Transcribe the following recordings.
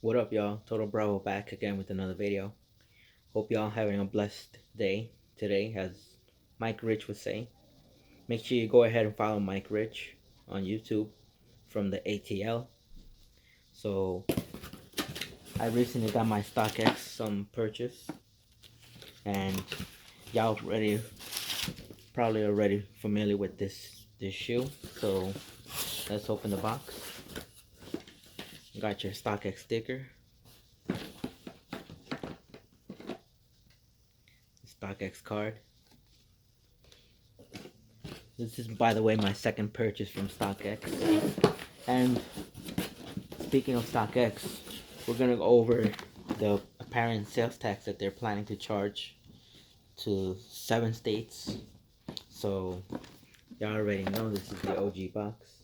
What up, y'all? Total Bravo back again with another video. Hope y'all having a blessed day today, as Mike Rich would say. Make sure you go ahead and follow Mike Rich on YouTube from the ATL. So I recently got my StockX purchase, and y'all probably already familiar with this shoe. So let's open the box. You got your StockX sticker. StockX card. This is, by the way, my second purchase from StockX. And speaking of StockX, we're gonna go over the apparent sales tax that they're planning to charge to 7 states. So y'all already know this is the OG box.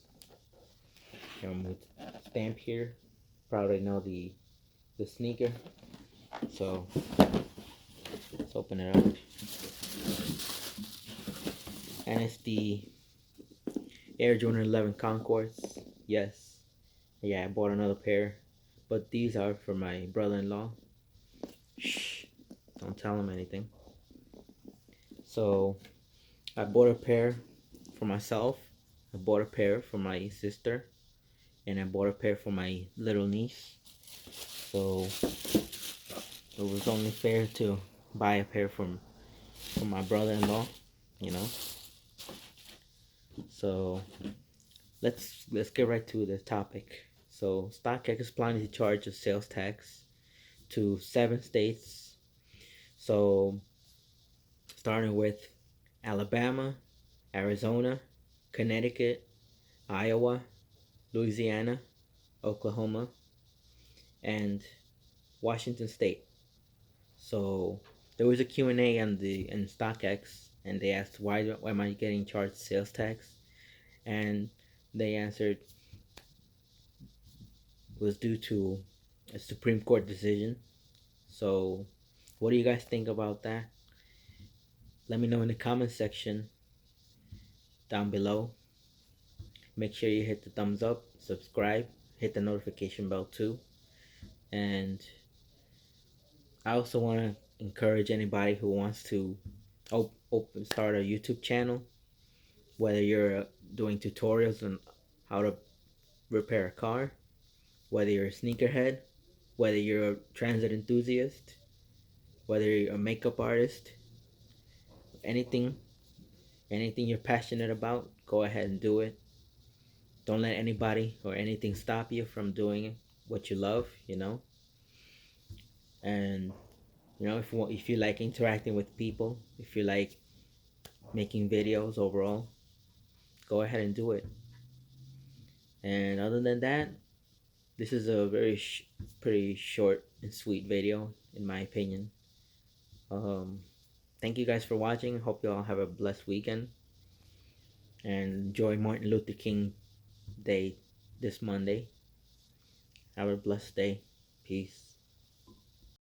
Stamp here. Probably know the sneaker. So let's open it up. And it's the Air Jordan 11 Concords. Yes. Yeah, I bought another pair. But these are for my brother-in-law. Shh. Don't tell him anything. So, I bought a pair for myself. I bought a pair for my sister. And I bought a pair for my little niece. So, it was only fair to buy a pair for my brother-in-law, you know. So let's get right to the topic. So StockX is planning to charge a sales tax to 7 states. So starting with Alabama, Arizona, Connecticut, Iowa, Louisiana, Oklahoma, and Washington State. So there was a Q&A in StockX, and they asked why am I getting charged sales tax, and they answered was due to a Supreme Court decision. So what do you guys think about that? Let me know in the comment section down below. Make sure you hit the thumbs up, subscribe, hit the notification bell too. And I also want to encourage anybody who wants to start a YouTube channel, whether you're doing tutorials on how to repair a car, whether you're a sneakerhead, whether you're a transit enthusiast, whether you're a makeup artist, anything you're passionate about, go ahead and do it. Don't let anybody or anything stop you from doing what you love, you know. And you know, if you like interacting with people, if you like making videos overall, go ahead and do it. And other than that, this is a pretty short and sweet video, in my opinion. Thank you guys for watching. Hope you all have a blessed weekend. And enjoy Martin Luther King Day this Monday. Have a blessed day. Peace.